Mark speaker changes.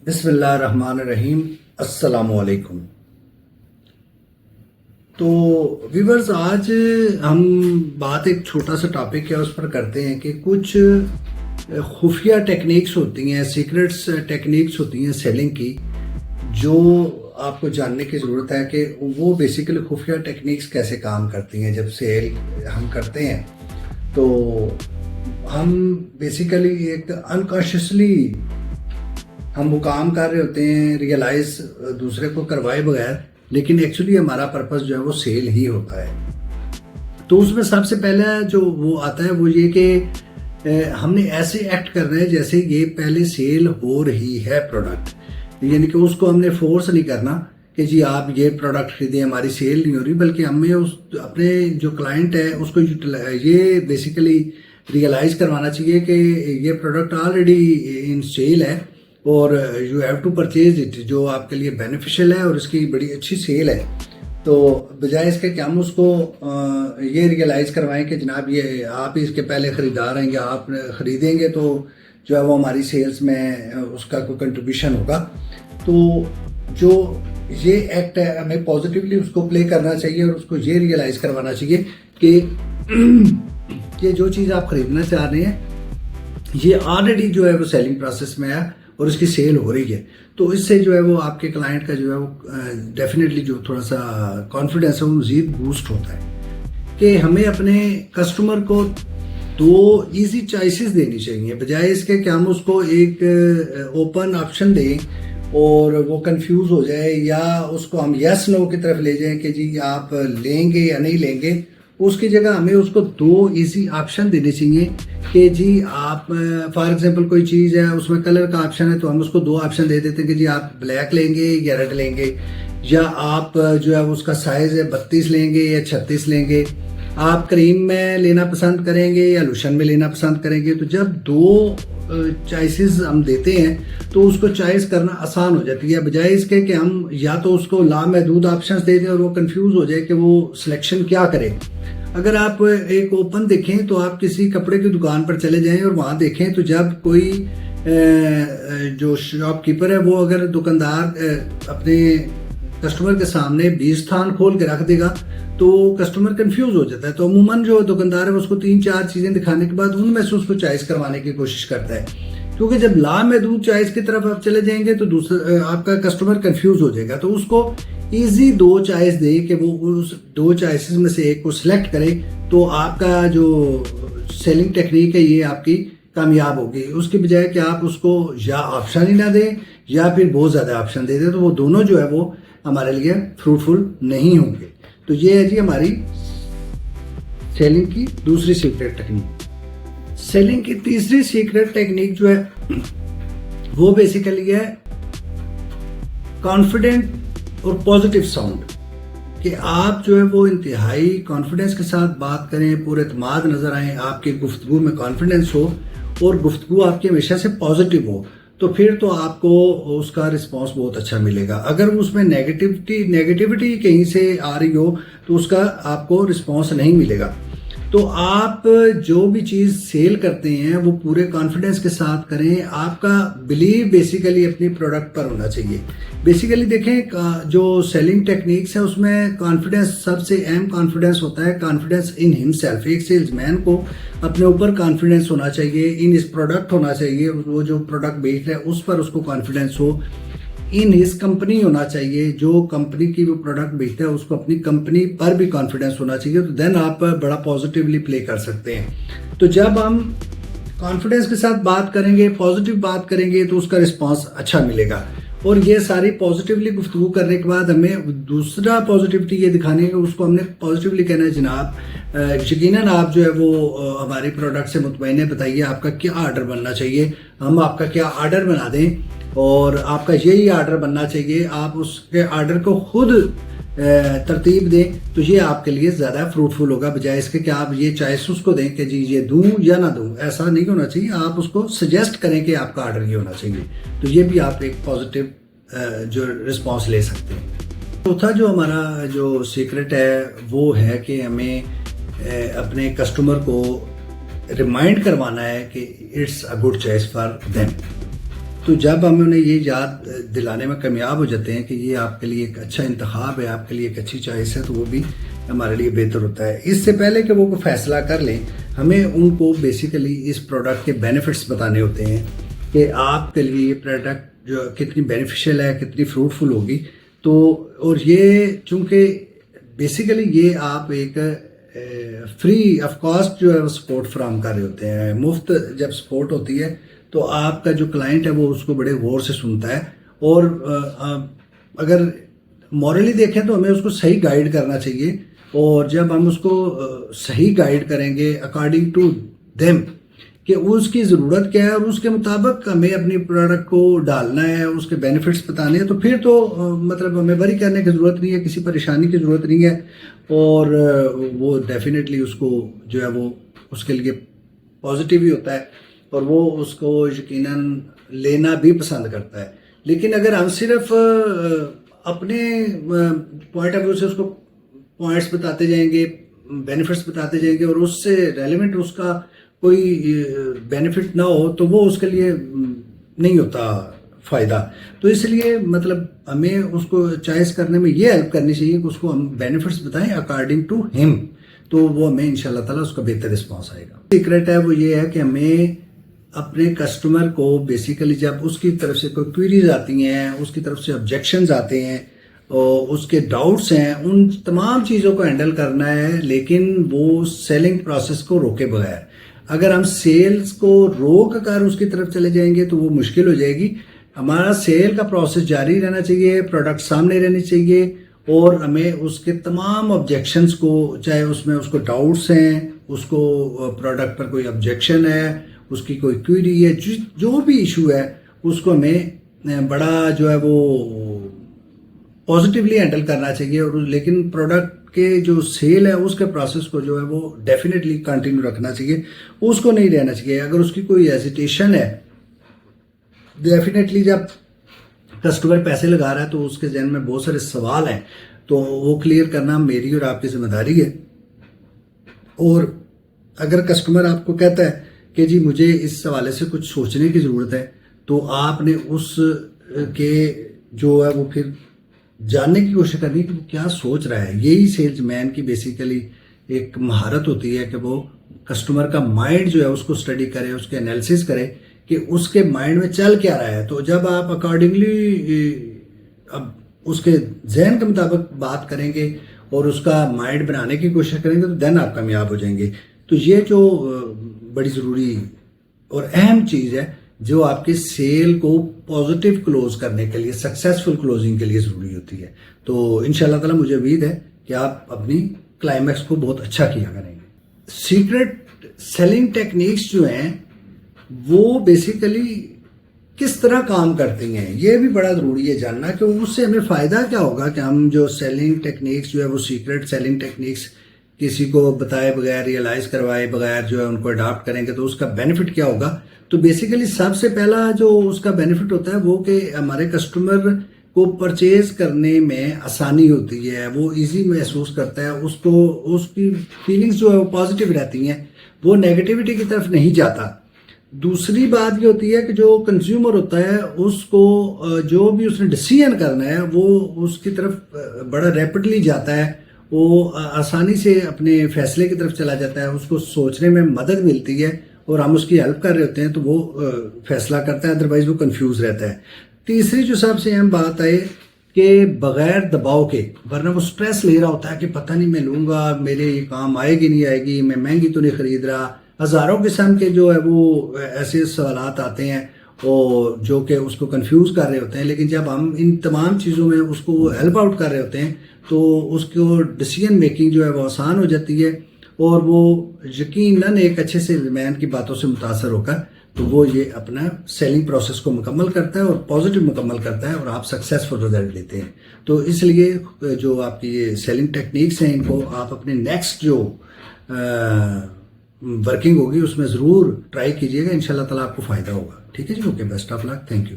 Speaker 1: بسم اللہ الرحمن الرحیم، السلام علیکم۔ تو ویورز، آج ہم بات ایک چھوٹا سا ٹاپک ہے اس پر کرتے ہیں کہ کچھ خفیہ ٹیکنیکس ہوتی ہیں، سیکرٹس ٹیکنیکس ہوتی ہیں سیلنگ کی، جو آپ کو جاننے کی ضرورت ہے کہ وہ بیسیکلی خفیہ ٹیکنیکس کیسے کام کرتی ہیں۔ جب سیل ہم کرتے ہیں تو ہم بیسیکلی ایک انکانشیسلی ہم وہ کام کر رہے ہوتے ہیں ریئلائز دوسرے کو کروائے بغیر، لیکن ایکچولی ہمارا پرپس جو ہے وہ سیل ہی ہوتا ہے۔ تو اس میں سب سے پہلا جو وہ آتا ہے وہ یہ کہ ہم نے ایسے ایکٹ کرنا ہے جیسے یہ پہلے سیل ہو رہی ہے پروڈکٹ، یعنی کہ اس کو ہم نے فورس نہیں کرنا کہ جی آپ یہ پروڈکٹ خریدیں، ہماری سیل نہیں ہو رہی، بلکہ ہمیں اپنے جو کلائنٹ ہے اس کو یہ بیسیکلی ریئلائز کروانا چاہیے کہ یہ پروڈکٹ آلریڈی ان سیل ہے اور you have to purchase it, جو آپ کے لیے بینیفیشل ہے اور اس کی بڑی اچھی سیل ہے۔ تو بجائے اس کے کہ ہم اس کو یہ ریئلائز کروائیں کہ جناب یہ آپ اس کے پہلے خریدار ہیں یا آپ خریدیں گے تو جو ہے وہ ہماری سیلز میں اس کا کوئی کنٹریبیوشن ہوگا، تو جو یہ ایکٹ ہے ہمیں پازیٹیولی اس کو پلے کرنا چاہیے اور اس کو یہ ریئلائز کروانا چاہیے کہ یہ جو چیز آپ خریدنا چاہ رہے ہیں یہ آلریڈی جو ہے وہ سیلنگ پروسیس میں ہے اور اس کی سیل ہو رہی ہے۔ تو اس سے جو ہے وہ آپ کے کلائنٹ کا جو ہے وہ ڈیفینیٹلی جو تھوڑا سا کانفیڈنس ہے وہ مزید بوسٹ ہوتا ہے کہ ہمیں اپنے کسٹمر کو دو ایزی چوائسز دینی چاہیے، بجائے اس کے کہ ہم اس کو ایک اوپن آپشن دیں اور وہ کنفیوز ہو جائے یا اس کو ہم یس نو کی طرف لے جائیں کہ جی آپ لیں گے یا نہیں لیں گے۔ اس کی جگہ ہمیں اس کو دو ایزی آپشن دینے چاہیے کہ جی آپ فار ایگزامپل کوئی چیز ہے اس میں کلر کا آپشن ہے تو ہم اس کو دو آپشن دے دیتے ہیں کہ جی آپ بلیک لیں گے یا ریڈ لیں گے، یا آپ جو ہے اس کا سائز ہے 32 لیں گے یا 36 لیں گے، آپ کریم میں لینا پسند کریں گے یا لوشن میں لینا پسند کریں گے۔ تو جب دو چوائسز ہم دیتے ہیں تو اس کو چوائس کرنا آسان ہو جاتی ہے، بجائے اس کے کہ ہم یا تو اس کو لامحدود آپشنز دے دیں اور وہ کنفیوز ہو جائے کہ وہ سلیکشن کیا کرے۔ اگر آپ ایک اوپن دیکھیں تو آپ کسی کپڑے کی دکان پر چلے جائیں اور وہاں دیکھیں تو جب کوئی جو شاپ کیپر ہے وہ اگر دکاندار اپنے کسٹمر کے سامنے 20 تھان کھول کے رکھ دے گا تو کسٹمر کنفیوز ہو جاتا ہے، تو عموماً جو دکاندار ہے اس کو 3-4 چیزیں دکھانے کے بعد ان میں سے اس کو چوائس کروانے کی کوشش کرتا ہے، کیونکہ جب لامحدود چوائس کی طرف آپ چلے جائیں گے تو آپ کا کسٹمر کنفیوز ہو جائے گا۔ تو اس کو ایزی دو چوائس دے کہ وہ اس دو چوائسز میں سے ایک کو سلیکٹ کرے، تو آپ کا جو سیلنگ ٹیکنیک ہے یہ آپ کی کامیاب ہوگی، اس کی بجائے کہ آپ اس کو یا آپشن ہی نہ دیں یا پھر بہت زیادہ آپشن دے دیں، تو وہ دونوں جو ہے وہ ہمارے لیے فروٹفل نہیں ہوں گے۔ تو یہ ہے جی ہماری سیلنگ کی دوسری سیکرٹ ٹیکنیک۔ سیلنگ کی تیسری سیکرٹ ٹیکنیک جو ہے وہ بیسیکلی ہے کانفیڈنٹ اور پازیٹیو ساؤنڈ، کہ آپ جو ہے وہ انتہائی کانفیڈنس کے ساتھ بات کریں، پورے اعتماد نظر آئیں، آپ کی گفتگو میں کانفیڈنس ہو اور گفتگو آپ کی ہمیشہ سے پازیٹیو ہو، تو پھر تو آپ کو اس کا رسپانس بہت اچھا ملے گا۔ اگر اس میں نیگیٹیوٹی کہیں سے آ رہی ہو تو اس کا آپ کو رسپانس نہیں ملے گا۔ تو آپ جو بھی چیز سیل کرتے ہیں وہ پورے کانفیڈنس کے ساتھ کریں، آپ کا بلیو بیسیکلی اپنی پروڈکٹ پر ہونا چاہیے۔ بیسیکلی دیکھیں جو سیلنگ ٹیکنیکس ہے اس میں کانفیڈنس سب سے اہم کانفیڈنس ہوتا ہے، کانفیڈنس ان ہم سیلف۔ ایک سیلز مین کو اپنے اوپر کانفیڈنس ہونا چاہیے، ان اس پروڈکٹ ہونا چاہیے، وہ جو پروڈکٹ بیچ رہا ہے اس پر اس کو confidence who, in his company ہونا چاہیے، جو کمپنی کی وہ پروڈکٹ بیچتا ہے اس کو اپنی کمپنی پر بھی کانفیڈنس ہونا چاہیے، تو دین آپ بڑا پازیٹیولی پلے کر سکتے ہیں۔ تو جب ہم کانفیڈنس کے ساتھ بات کریں گے، پازیٹیو بات کریں گے تو اس کا رسپانس اچھا ملے گا، اور یہ ساری پازیٹیولی گفتگو کرنے کے بعد ہمیں دوسرا پازیٹیوٹی یہ دکھانی ہے کہ اس کو ہم نے پازیٹیولی کہنا ہے جناب یقیناً آپ جو ہے وہ ہمارے پروڈکٹ سے مطمئن ہے، بتائیے آپ کا کیا آرڈر بننا چاہیے، ہم آپ کا کیا آرڈر بنا دیں، اور آپ کا یہی آرڈر بننا چاہیے، آپ اس کے آرڈر کو خود ترتیب دیں، تو یہ آپ کے لیے زیادہ فروٹفل ہوگا، بجائے اس کے کہ آپ یہ چوائس اس کو دیں کہ جی یہ دوں یا نہ دوں۔ ایسا نہیں ہونا چاہیے، آپ اس کو سجیسٹ کریں کہ آپ کا آرڈر یہ ہونا چاہیے، تو یہ بھی آپ ایک پازیٹیو جو رسپانس لے سکتے ہیں۔ چوتھا جو ہمارا جو سیکرٹ ہے وہ ہے کہ ہمیں اپنے کسٹمر کو ریمائنڈ کروانا ہے کہ it's a good choice for them. تو جب ہم انہیں یہ یاد دلانے میں کامیاب ہو جاتے ہیں کہ یہ آپ کے لیے ایک اچھا انتخاب ہے، آپ کے لیے ایک اچھی چوائس ہے، تو وہ بھی ہمارے لیے بہتر ہوتا ہے۔ اس سے پہلے کہ وہ کوئی فیصلہ کر لیں، ہمیں ان کو بیسیکلی اس پروڈکٹ کے بینیفٹس بتانے ہوتے ہیں کہ آپ کے لیے یہ پروڈکٹ جو کتنی بینیفیشیل ہے، کتنی فروٹفل ہوگی۔ تو اور یہ چونکہ بیسیکلی یہ آپ ایک فری آف کاسٹ جو ہے وہ سپورٹ فراہم کر رہے ہوتے ہیں۔ مفت جب سپورٹ ہوتی ہے تو آپ کا جو کلائنٹ ہے وہ اس کو بڑے غور سے سنتا ہے، اور اگر مورلی دیکھیں تو ہمیں اس کو صحیح گائیڈ کرنا چاہیے، اور جب ہم اس کو صحیح گائیڈ کریں گے اکارڈنگ ٹو دیم کہ اس کی ضرورت کیا ہے اور اس کے مطابق ہمیں اپنی پروڈکٹ کو ڈالنا ہے، اس کے بینیفٹس بتانے ہیں، تو پھر تو مطلب ہمیں وری کرنے کی ضرورت نہیں ہے، کسی پریشانی کی ضرورت نہیں ہے، اور وہ ڈیفینیٹلی اس کو جو ہے وہ اس کے لیے پازیٹیو ہی ہوتا ہے، اور وہ اس کو یقیناً لینا بھی پسند کرتا ہے۔ لیکن اگر ہم صرف اپنے پوائنٹ آف ویو سے اس کو پوائنٹس بتاتے جائیں گے، بینیفٹس بتاتے جائیں گے، اور اس سے ریلیونٹ اس کا کوئی بینیفٹ نہ ہو تو وہ اس کے لیے نہیں ہوتا فائدہ۔ تو اس لیے مطلب ہمیں اس کو چوائس کرنے میں یہ ہیلپ کرنی چاہیے کہ اس کو ہم بینیفٹس بتائیں اکارڈنگ ٹو ہم، تو وہ ہمیں انشاءاللہ تعالیٰ اس کا بہتر رسپانس آئے گا۔ سیکرٹ ہے وہ یہ ہے کہ ہمیں اپنے کسٹمر کو بیسیکلی جب اس کی طرف سے کوئی کوئریز آتی ہیں، اس کی طرف سے آبجیکشنز آتے ہیں اور اس کے ڈاؤٹس ہیں، ان تمام چیزوں کو ہینڈل کرنا ہے، لیکن وہ سیلنگ پروسیس کو روکے بغیر۔ اگر ہم سیلز کو روک کر اس کی طرف چلے جائیں گے تو وہ مشکل ہو جائے گی۔ ہمارا سیل کا پروسیس جاری رہنا چاہیے، پروڈکٹ سامنے رہنی چاہیے، اور ہمیں اس کے تمام آبجیکشنز کو، چاہے اس میں اس کو ڈاؤٹس ہیں، اس کو پروڈکٹ پر کوئی آبجیکشن ہے، اس کی کوئی کوئری ہے، جو بھی ایشو ہے اس کو ہمیں بڑا جو ہے وہ پازیٹیولی ہینڈل کرنا چاہیے، اور لیکن پروڈکٹ کے جو سیل ہے اس کے پروسیس کو جو ہے وہ ڈیفینیٹلی کنٹینیو رکھنا چاہیے، اس کو نہیں رہنا چاہیے۔ اگر اس کی کوئی ہیزیٹیشن ہے، ڈیفینیٹلی جب کسٹمر پیسے لگا رہا ہے تو اس کے ذہن میں بہت سارے سوال ہیں، تو وہ کلیئر کرنا میری اور آپ کی ذمہ داری ہے۔ اور اگر کسٹمر آپ کو کہتا ہے کہ جی مجھے اس حوالے سے کچھ سوچنے کی ضرورت ہے، تو آپ نے اس کے جو ہے وہ پھر جاننے کی کوشش کرنی کہ وہ کیا سوچ رہا ہے۔ یہی سیلز مین کی بیسیکلی ایک مہارت ہوتی ہے کہ وہ کسٹمر کا مائنڈ جو ہے اس کو اسٹڈی کرے، اس کے انالیسس کرے کہ اس کے مائنڈ میں چل کیا رہا ہے۔ تو جب آپ اکارڈنگلی اب اس کے ذہن کے مطابق بات کریں گے اور اس کا مائنڈ بنانے کی کوشش کریں گے تو دین آپ کامیاب ہو جائیں گے۔ تو یہ جو بڑی ضروری اور اہم چیز ہے جو آپ کے سیل کو پازیٹیو کلوز کرنے کے لیے، سکسیسفل کلوزنگ کے لیے ضروری ہوتی ہے۔ تو انشاءاللہ تعالیٰ مجھے امید ہے کہ آپ اپنی کلائمیکس کو بہت اچھا کیا کریں گے۔ سیکرٹ سیلنگ ٹیکنیکس جو ہیں وہ بیسیکلی کس طرح کام کرتی ہیں، یہ بھی بڑا ضروری ہے جاننا کہ اس سے ہمیں فائدہ کیا ہوگا کہ ہم جو سیلنگ ٹیکنیکس جو ہے وہ سیکرٹ سیلنگ ٹیکنیکس کسی کو بتائے بغیر، ریئلائز کروائے بغیر جو ہے ان کو اڈاپٹ کریں گے تو اس کا بینیفٹ کیا ہوگا۔ تو بیسیکلی سب سے پہلا جو اس کا بینیفٹ ہوتا ہے وہ کہ ہمارے کسٹمر کو پرچیز کرنے میں آسانی ہوتی ہے، وہ ایزی محسوس کرتا ہے، اس کو اس کی فیلنگز جو ہے وہ پازیٹیو رہتی ہیں، وہ نیگیٹیوٹی کی طرف نہیں جاتا۔ دوسری بات یہ ہوتی ہے کہ جو کنزیومر ہوتا ہے اس کو جو بھی اس نے ڈیسیژن کرنا ہے وہ اس کی طرف بڑا ریپڈلی جاتا ہے، وہ آسانی سے اپنے فیصلے کی طرف چلا جاتا ہے، اس کو سوچنے میں مدد ملتی ہے اور ہم اس کی ہیلپ کر رہے ہوتے ہیں تو وہ فیصلہ کرتا ہے، ادروائز وہ کنفیوز رہتا ہے۔ تیسری جو سب سے اہم بات ہے کہ بغیر دباؤ کے، ورنہ وہ سٹریس لے رہا ہوتا ہے کہ پتہ نہیں میں لوں گا میرے یہ کام آئے گی نہیں آئے گی، میں مہنگی تو نہیں خرید رہا، ہزاروں قسم کے جو ہے وہ ایسے سوالات آتے ہیں اور جو کہ اس کو کنفیوز کر رہے ہوتے ہیں۔ لیکن جب ہم ان تمام چیزوں میں اس کو ہیلپ آؤٹ کر رہے ہوتے ہیں تو اس کو ڈیسیژن میکنگ جو ہے وہ آسان ہو جاتی ہے، اور وہ یقیناً ایک اچھے سے مین کی باتوں سے متاثر ہو کر تو وہ یہ اپنا سیلنگ پروسیس کو مکمل کرتا ہے اور پازیٹیو مکمل کرتا ہے، اور آپ سکسیسفل رزلٹ لیتے ہیں۔ تو اس لیے جو آپ کی یہ سیلنگ ٹیکنیکس ہیں ان کو آپ اپنے نیکسٹ جو ورکنگ ہوگی اس میں ضرور ٹرائی کیجیے گا، انشاءاللہ تعالیٰ آپ کو فائدہ ہوگا۔ ٹھیک ہے جی، okay, best of luck, thank you.